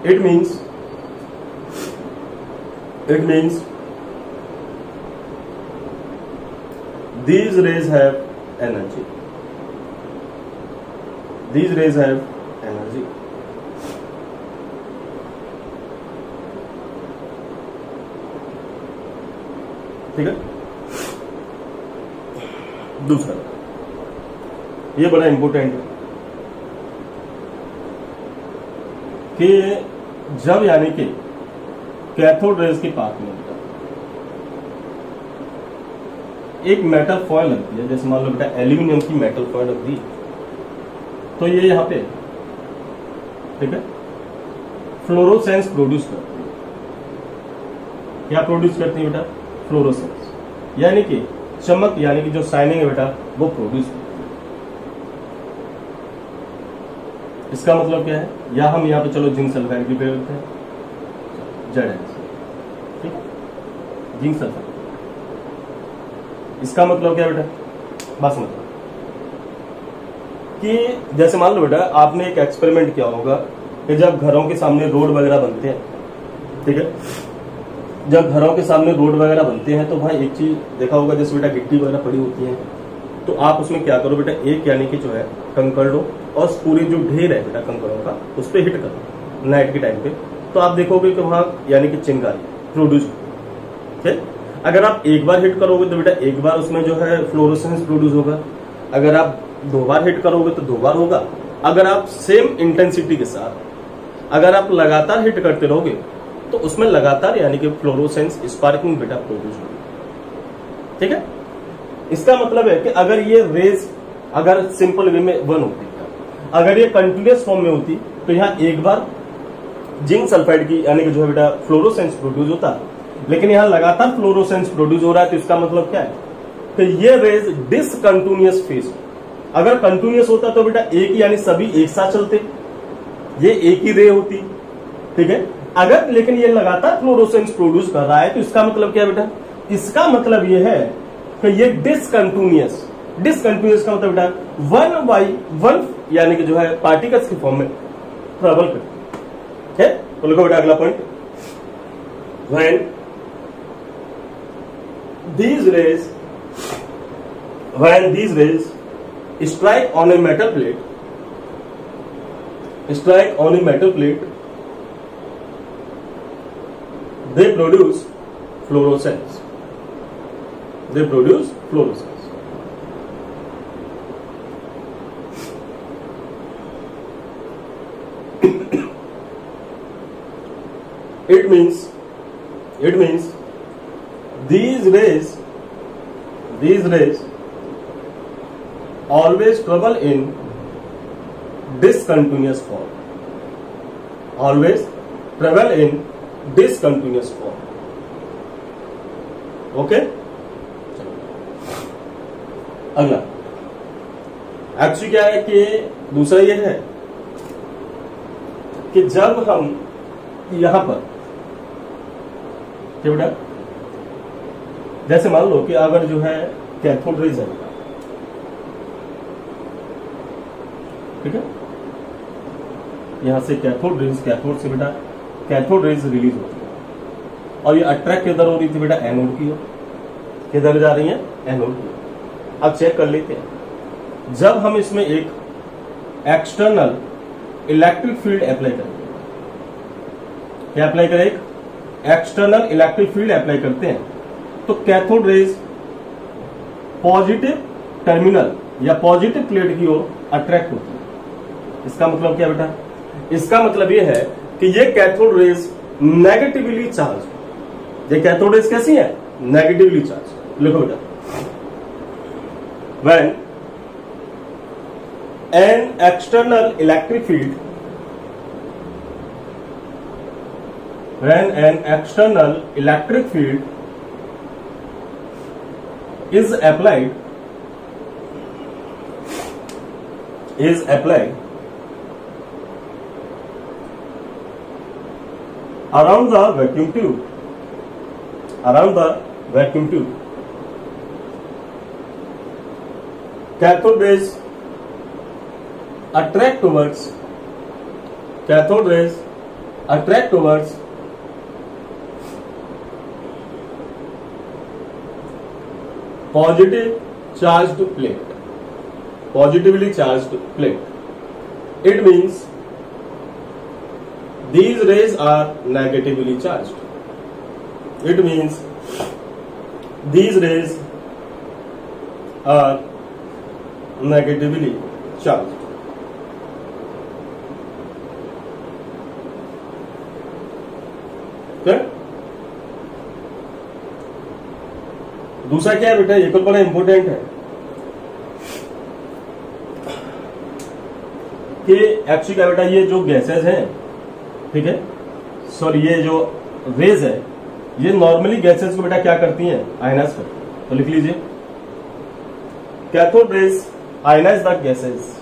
It means these rays have energy. These rays have energy. ठीक है। दूसरा, ये बड़ा important है कि जब यानी कि कैथोड रेज के पास में एक मेटल फॉयल लगती है, जैसे मान लो बेटा एल्यूमिनियम की मेटल फॉयल लगती है, तो ये यहां पे ठीक है फ्लोरोसेंस प्रोड्यूस करती है। क्या प्रोड्यूस करती है बेटा? फ्लोरोसेंस, यानी कि चमक, यानी कि जो शाइनिंग है बेटा वो प्रोड्यूस करती है। इसका मतलब क्या है? या हम यहाँ पे चलो जिंक सल्फाइड की प्रयोग करते हैं, जेड, ठीक है, जिंक सल्फाइड। इसका मतलब क्या बेटा? बस मतलब कि जैसे मान लो बेटा आपने एक एक्सपेरिमेंट किया होगा कि जब घरों के सामने रोड वगैरह बनते हैं, ठीक है, जब घरों के सामने रोड वगैरह बनते हैं तो भाई एक चीज देखा होगा, जैसे बेटा गिट्टी वगैरह पड़ी होती है, तो आप उसमें क्या करो बेटा, एक यानी कि जो है कंकड़ लो और पूरी जो ढेर है बेटा कंकड़ों का उस पर हिट करो नाइट के टाइम पे, तो आप देखोगे कि वहां यानी कि चिंगारी प्रोड्यूस होगी। ठीक, अगर आप एक बार हिट करोगे तो बेटा एक बार उसमें जो है फ्लोरोसेंस प्रोड्यूस होगा, अगर आप दो बार हिट करोगे तो दो बार होगा, अगर आप सेम इंटेंसिटी के साथ अगर आप लगातार हिट करते रहोगे तो उसमें लगातार यानी कि फ्लोरोसेंस स्पार्किंग बेटा प्रोड्यूस होगी। ठीक है, इसका मतलब है कि अगर ये रेज अगर सिंपल वे में वन होती, अगर ये कंटिन्यूअस फॉर्म में होती तो यहाँ एक बार जिंक सल्फाइड की यानी कि जो है बेटा फ्लोरोसेंस प्रोड्यूस होता, लेकिन यहाँ लगातार फ्लोरोसेंस प्रोड्यूस हो रहा है, तो इसका मतलब क्या है कि ये रेज डिसकंटिन्यूअस फेज। अगर कंटिन्यूअस होता तो बेटा एक ही यानी सभी एक साथ चलते, ये एक ही रे होती, ठीक है। अगर लेकिन ये लगातार फ्लोरोसेंस प्रोड्यूस कर रहा है तो इसका मतलब क्या है बेटा? इसका मतलब ये है कि ये डिसकंटिन्यूअस, डिसकंटिन्यूअस का मतलब बेटा वन बाई वन यानी कि जो है पार्टिकल्स के फॉर्म में ट्रेवल करती है। तो लिखो बेटा अगला point, when these rays strike on a metal plate, they produce fluorescence. It means these rays always travel in discontinuous form. Okay, अगला एक्चुअली क्या है कि दूसरा ये है कि जब हम यहां पर क्या बेटा, जैसे मान लो कि अगर जो है कैथोड रेज है, ठीक है, यहां से कैथोड से बेटा कैथोड रेज रिलीज होती है और ये अट्रैक्ट किधर हो रही थी बेटा? एनोड की ओर। किधर जा रही है? एनोड की ओर। अब चेक कर लेते हैं, जब हम इसमें एक एक्सटर्नल इलेक्ट्रिक फील्ड अप्लाई करेंगे, क्या अप्लाई करें? एक एक्सटर्नल इलेक्ट्रिक फील्ड अप्लाई करते हैं तो कैथोड रेज पॉजिटिव टर्मिनल या पॉजिटिव प्लेट की ओर अट्रैक्ट होती है। इसका मतलब क्या बेटा? इसका मतलब यह है कि ये कैथोड रेज नेगेटिवली चार्ज, ये कैथोड रेज कैसी है? Negatively charge. लिखो बेटा, when an external electric field is applied around the vacuum tube, cathode rays attract towards positive charged plate, positively charged plate. It means these rays are negatively charged. It means these rays are negatively charged. Okay? दूसरा क्या है बेटा, ये तो बड़ा important है कि actually क्या बेटा, ये जो गैसेस हैं, ठीक है, सॉरी ये जो रेज है, ये नॉर्मली गैसेस को बेटा क्या करती हैं, आयनाइज करती हैं. तो लिख लीजिए, cathode rays ionise the gases.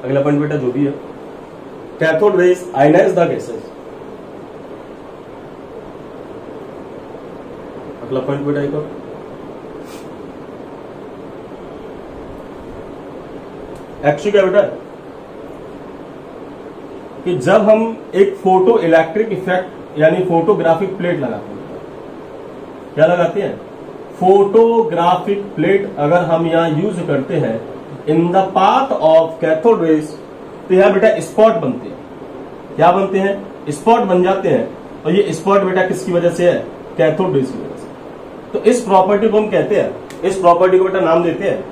अगला पॉइंट बेटा जो भी है, cathode rays ionise the gases. अगला पॉइंट बेटा एक और, एक्चुअली क्या बेटा कि जब हम एक फोटो इलेक्ट्रिक इफेक्ट यानी फोटोग्राफिक प्लेट लगाते हैं, क्या लगाते हैं, फोटोग्राफिक प्लेट अगर हम यहां यूज करते हैं in the path of cathode rays, तो यहां बेटा स्पॉट बनते हैं. क्या बनते हैं, स्पॉट बन जाते हैं. और ये स्पॉट बेटा किसकी वजह से है, कैथोड रेज की वजह से. तो इस प्रॉपर्टी को हम कहते हैं, इस प्रॉपर्टी को बेटा नाम देते हैं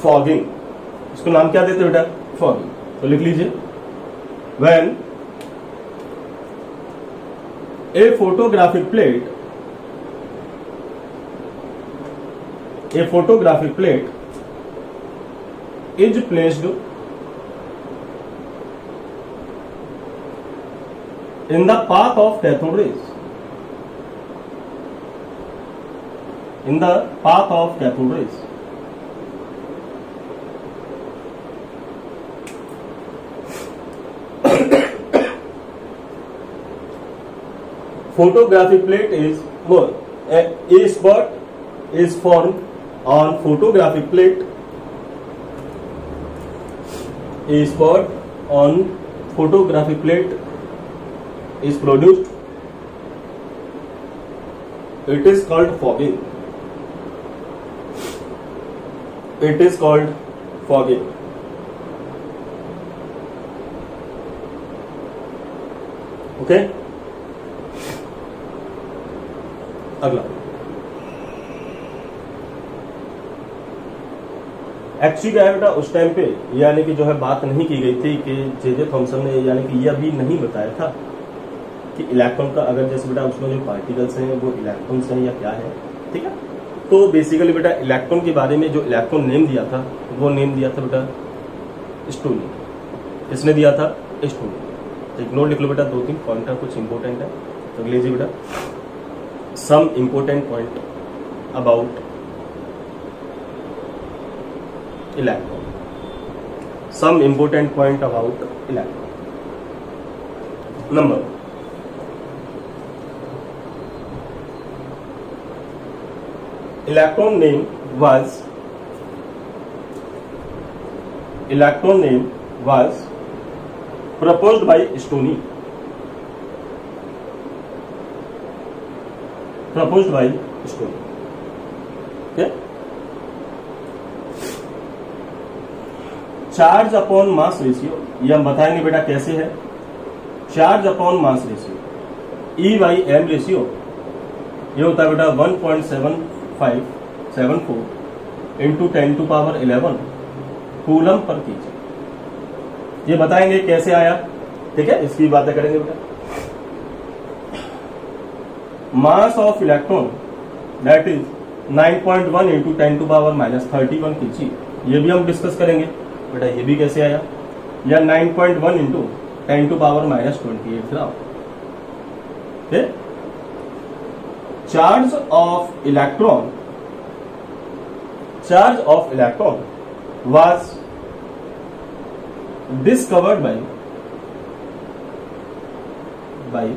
फॉगिंग. इसको नाम क्या देते हैं बेटा, फॉगिंग. तो लिख लीजिए, when a photographic plate is placed in the path of cathode rays, in the path of cathode rays, photographic plate is more. A spot is formed on photographic plate. A spot on photographic plate is produced. It is called fogging. It is called fogging. Okay? अगला, actually क्या है बेटा, उस time पे यानी कि जो है बात नहीं की गई थी कि जे थॉमसन ने यानी कि यह भी नहीं बताया था कि इलेक्ट्रॉन का अगर जैसे बेटा उसमें जो पार्टिकल्स हैं वो इलेक्ट्रॉन्स हैं या क्या है. ठीक है, तो बेसिकली बेटा इलेक्ट्रॉन के बारे में जो इलेक्ट्रॉन नेम दिया था वो नेम दिया था बेटा स्टोनी. किसने दिया था, स्टोनी. तो एक नोट लिख लो बेटा, 2-3 पॉइंट कुछ इंपॉर्टेंट है. तो लीजिए बेटा, some important point about electron. Some important point about electron. Number, electron name was proposed by Stoney. Proposed by Stoney. Okay? Charge upon mass ratio, ये हम बताएंगे बेटा कैसे है. Charge upon mass ratio, E by m ratio, ये होता है बेटा 1.7574 इंटू 10⁻11 कूलम पर केजी. ये बताएंगे कैसे आया. ठीक है, इसकी बातें करेंगे बेटा. मास of electron that is 9.1 into 10⁻31 kg. ये भी हम डिस्कस करेंगे बेटा, ये भी कैसे आया, या 9.1 into 10⁻28 gram. Charge of electron was discovered by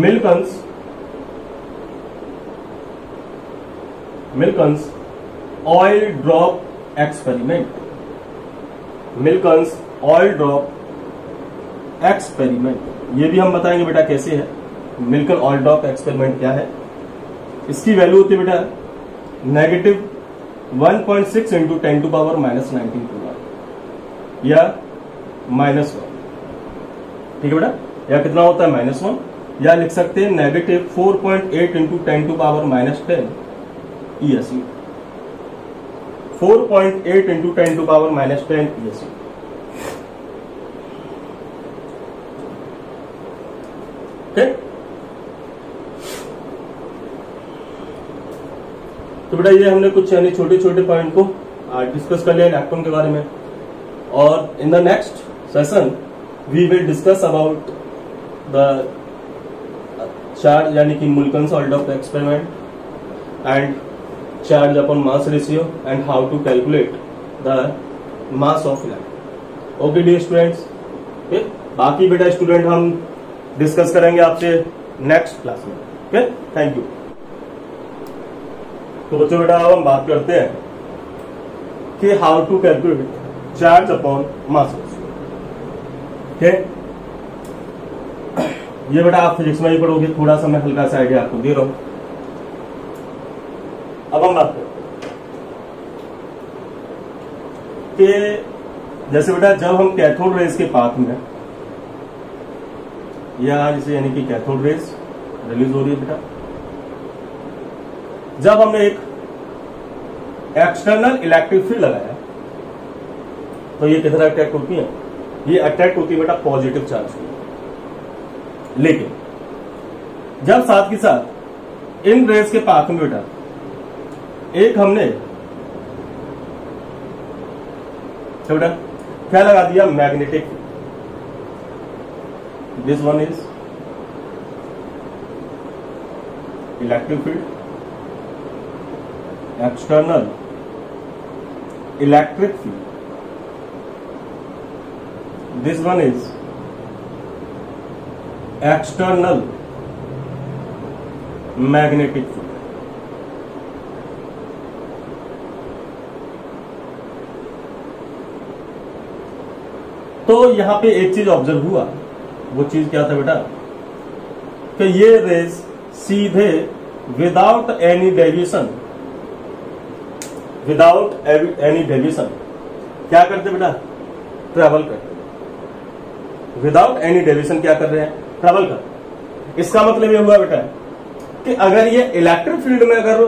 Milton's oil drop experiment. Milton's oil drop experiment, ये भी हम बताएंगे बेटा कैसे है. मिल्कन ऑयल ड्रॉप एक्सपेरिमेंट क्या है, इसकी वैल्यू होती है बेटा negative 1.6 into 10 to power minus 19 coulomb या -1, ठीक है बेटा, या कितना होता है -1, या लिख सकते हैं negative 4.8 into 10 to power minus 10 ESU, 4.8 into 10 to power minus 10 ESU। ठीक, तो बेटा ये हमने कुछ यानी छोटे छोटे पॉइंट को डिस्कस कर लिया इलेक्ट्रॉन के बारे में, और in the next session we will discuss about the charge यानी कि Millikan salt of experiment and charge upon mass ratio and how to calculate the mass of electron. Okay dear students, बाकी बेटा student हम discuss करेंगे आपसे next class में। Okay, thank you. तो बच्चों बेटा अब हम बात करते हैं कि how to calculate charge upon mass ratio. ठीक, ये बेटा आप फिजिक्स में ही पढ़ोगे, थोड़ा सा मैं हल्का सा आइडिया आपको दे रहा हूं। अब हम बात करते हैं कि जैसे बेटा जब हम कैथोड रेज के पाथ में, या जैसे यानी कि कैथोड रेज रिलीज हो रही है बेटा, जब हमने एक एक्सटर्नल इलेक्ट्रिक फील्ड लगाया तो ये कितना अट्रैक्ट होती है, ये अट्रैक्ट होती है बेटा पॉजिटिव चार्ज की। लेकिन जब साथ के साथ इन रेज के पाथ में बेटा एक हमने तो बेटा क्या लगा दिया, magnetic, this one is electric field, external electric field, this one is external magnetic field. तो यहां पे एक चीज ऑब्जर्व हुआ, वो चीज क्या था बेटा कि ये रेज सीधे without any deviation, without any deviation क्या करते बेटा, ट्रेवल करते। विदाउट एनी डेविएशन क्या कर रहे हैं, ट्रेवल कर। इसका मतलब ये हुआ बेटा कि अगर ये इलेक्ट्रिक फील्ड में अगर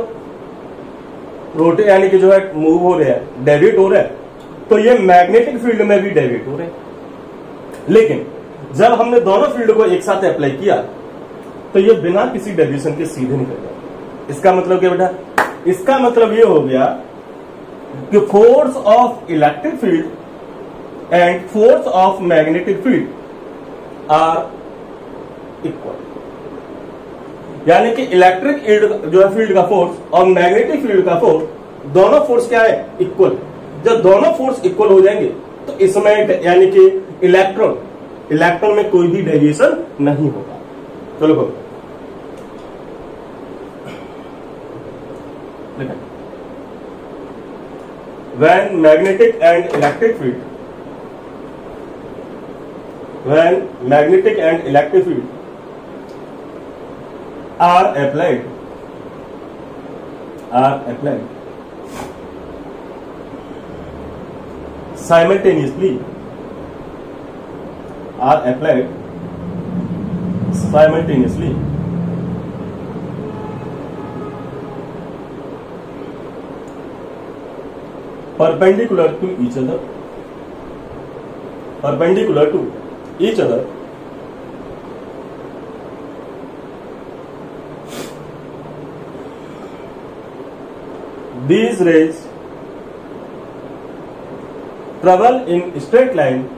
रोटे यानी कि जो है मूव हो रहे हैं, डेविएट हो रहे हैं, तो ये मैग्नेटिक फील्ड में भी डेविएट हो रहे हैं। लेकिन जब हमने दोनों फील्ड को एक साथ अप्लाई किया तो ये बिना किसी डेविएशन के सीधे निकल गया। इसका मतलब क्या बेटा, इसका मतलब ये हो गया कि force of electric field and force of magnetic field are equal. यानी कि इलेक्ट्रिक जो है फील्ड का फोर्स और मैग्नेटिक फील्ड का फोर्स, दोनों फोर्स क्या है, इक्वल। जब दोनों फोर्स इक्वल हो जाएंगे तो इसमें यानी कि इलेक्ट्रॉन में कोई भी डेविएशन नहीं होगा। चलो देखो, when magnetic and electric field are applied simultaneously, perpendicular to each other, these rays travel in straight line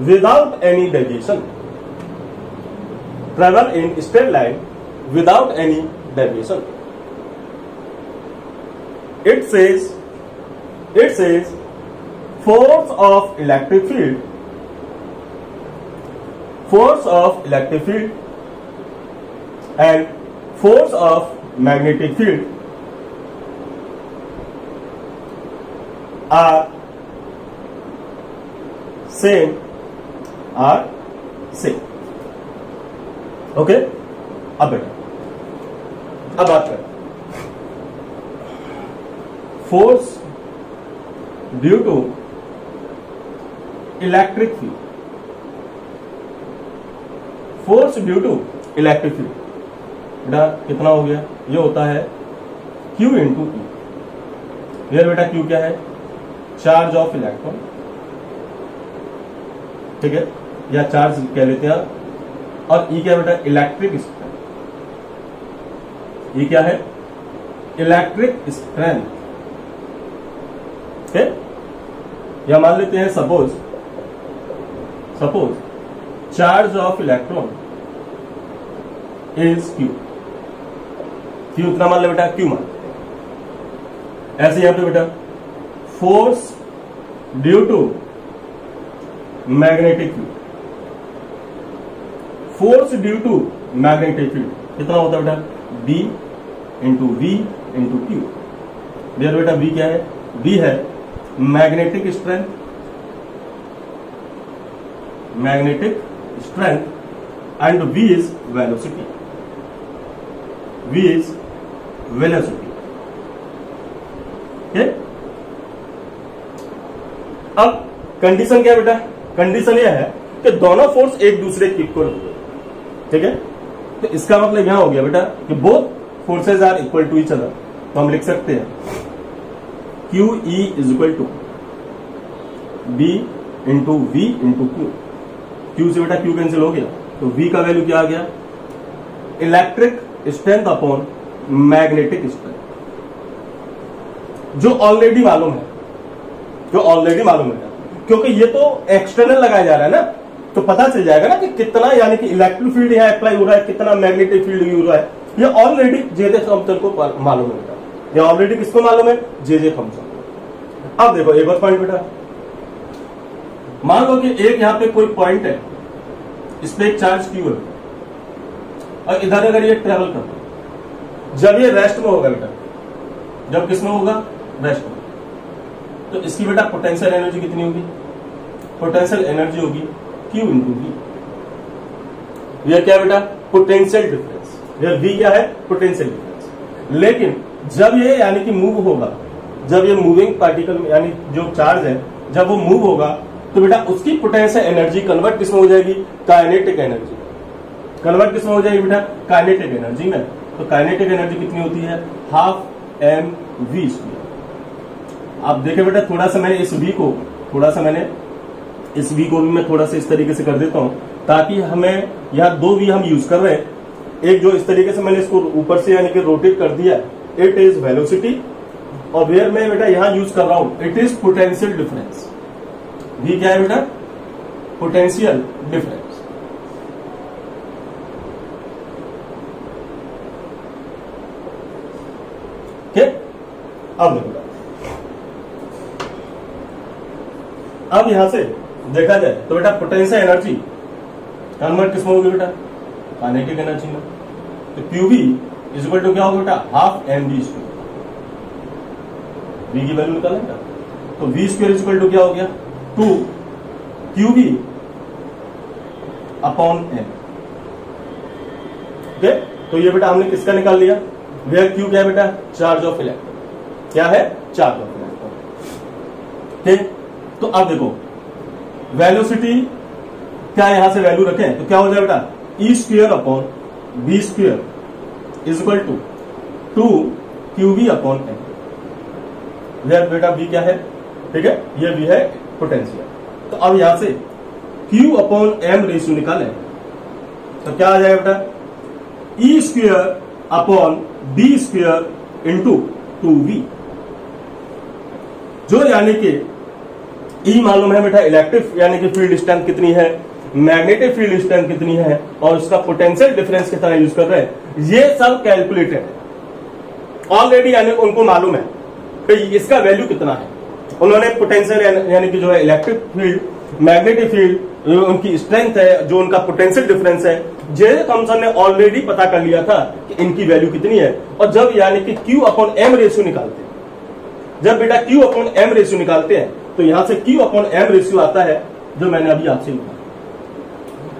without any deviation, It says force of electric field and force of magnetic field are same. Okay, अब बेटा अब बात करें force due to electric field. Force due to electric field बेटा कितना हो गया, ये होता है Q इंटू ई। यार बेटा Q क्या है, चार्ज ऑफ इलेक्ट्रॉन, ठीक है, या चार्ज कह लेते हैं, और ई क्या है बेटा, इलेक्ट्रिक स्ट्रेंथ। ई क्या है, इलेक्ट्रिक स्ट्रेंथ, ठीक है। या मान लेते हैं suppose charge of electron is Q। Q इतना मान ले बेटा, Q मान। ऐसे यहां पे बेटा force due to magnetic field, force due to magnetic field कितना होता है बेटा, B into V into Q। There बेटा B क्या है, B है magnetic strength, and V is velocity, V is velocity. अब कंडीशन क्या है बेटा, कंडीशन यह है कि दोनों फोर्स एक दूसरे के इक्वल हो गए, ठीक है। तो इसका मतलब यहां हो गया बेटा कि both forces are equal to each other. तो हम लिख सकते हैं QE is equal to B into V into Q। Q से बेटा Q कैंसिल हो गया, तो V का वैल्यू क्या आ गया, electric strength upon magnetic strength, जो ऑलरेडी मालूम है, क्योंकि ये तो एक्सटर्नल लगाया जा रहा है ना, तो पता चल जाएगा ना कि कितना, यानी कि इलेक्ट्रिक फील्ड यहां अप्लाई हो रहा है, कितना मैग्नेटिक फील्ड यूज हो रहा है। ये ऑलरेडी जे थॉम्पसन को मालूम है, ये ऑलरेडी किसको मालूम है, जे थॉम्पसन। अब देखो एक और पॉइंट बेटा, मान लो कि एक यहां पे कोई पॉइंट है, इस पे एक चार्ज Q है, और इधर अगर ये ट्रेवल करता है, जब ये रेस्ट में होगा बेटा, जब किसमें होगा, रेस्ट में, तो इसकी बेटा पोटेंशियल एनर्जी कितनी होगी, पोटेंशियल एनर्जी होगी Q इंटू V। यह क्या है बेटा, पोटेंशियल डिफरेंस। यह V क्या है, पोटेंशियल डिफरेंस। लेकिन जब ये यानी कि मूव होगा, जब ये मूविंग पार्टिकल यानी जो चार्ज है, जब वो मूव होगा, तो बेटा उसकी पोटेंशियल एनर्जी कन्वर्ट किसमें हो जाएगी, काइनेटिक एनर्जी। कन्वर्ट किसमें हो जाएगी बेटा, काइनेटिक एनर्जी में। तो काइनेटिक एनर्जी कितनी होती है, हाफ mv²। आप देखें बेटा, थोड़ा सा मैंने इस V को भी मैं थोड़ा सा इस तरीके से कर देता हूं, ताकि हमें यहाँ दो V हम यूज कर रहे हैं। एक जो इस तरीके से मैंने इसको ऊपर से यानी कि रोटेट कर दिया, इट इज वेलोसिटी, और वेयर मैं बेटा यहां यूज कर रहा हूं, it is potential difference. V क्या है बेटा, पोटेंशियल डिफरेंस। अब देखो, अब यहां से देखा जाए तो बेटा पोटेंशियल एनर्जी कन्वर्ट किसमें होगी बेटा, काइनेटिक एनर्जी में। तो QV इज इक्वल टू क्या होगा बेटा, हाफ mv²। V की वैल्यू निकालेंगे, तो V² इज इक्वल टू क्या हो गया, 2 QV अपॉन m। ओके, तो ये बेटा हमने किसका निकाल लिया, वेयर Q क्या है बेटा, चार्ज ऑफ इलेक्ट्रॉन। क्या है, चार्ज ऑफ इलेक्ट्रॉन। ठीक, तो अब देखो वेलोसिटी क्या यहां से वैल्यू रखें तो क्या हो जाए बेटा, E² upon B² is equal to 2 QV upon m। Where बेटा B क्या है, ठीक है, ये भी है पोटेंशियल। तो अब यहां से Q अपॉन m रेशियो निकालें तो क्या आ जाएगा बेटा, E² upon B² into 2V, जो यानी कि E मालूम है बेटा, इलेक्ट्रिक यानी कि फील्ड स्ट्रेंथ कितनी है, मैग्नेटिक फील्ड स्ट्रेंथ कितनी है, और उसका पोटेंशियल डिफरेंस कितना यूज कर रहे हैं, ये सब कैलकुलेटेड है ऑलरेडी, यानी उनको मालूम है कि इसका वैल्यू कितना है। उन्होंने पोटेंशियल यानी कि जो है इलेक्ट्रिक फील्ड, मैग्नेटिक फील्ड, उनकी स्ट्रेंथ है, जो उनका पोटेंशियल डिफरेंस है, जे थॉम्पसन ने ऑलरेडी पता कर लिया था कि इनकी वैल्यू कितनी है। और जब यानी कि Q अपॉन m रेशियो निकालते हैं, जब बेटा Q अपॉन m रेशियो निकालते हैं, तो यहां से Q अपॉन m रेशियो आता है जो मैंने अभी आपसे लिखा।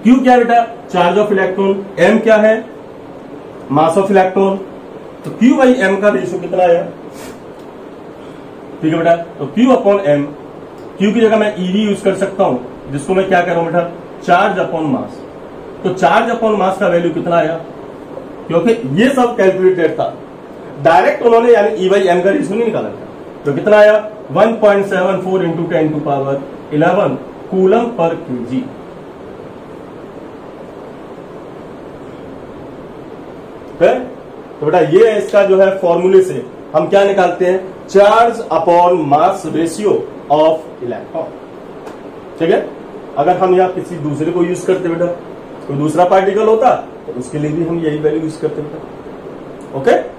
Q क्या है बेटा, चार्ज ऑफ इलेक्ट्रॉन, m क्या है, मास ऑफ इलेक्ट्रॉन, तो Q बाई M का रेशियो कितना आया? ठीक है बेटा, तो Q अपॉन M, Q की जगह मैं EV यूज कर सकता हूं, जिसको मैं क्या कह रहा हूं बेटा, चार्ज अपॉन मास। तो चार्ज अपॉन मास का वैल्यू कितना आया? क्योंकि ये सब कैलकुलेटेड था, डायरेक्ट उन्होंने यानी E बाई M का रेशियो नहीं निकाला था। तो कितना आया? 1.74 इंटू 10 टू पावर 11 कूलम पर केजी। तो बेटा ये है इसका जो है फॉर्मूले से हम क्या निकालते हैं, charge upon mass ratio of electron. ठीक है, अगर हम यहाँ किसी दूसरे को यूज करते बेटा, कोई दूसरा पार्टिकल होता तो उसके लिए भी हम यही वैल्यू यूज करते बेटा। ओके।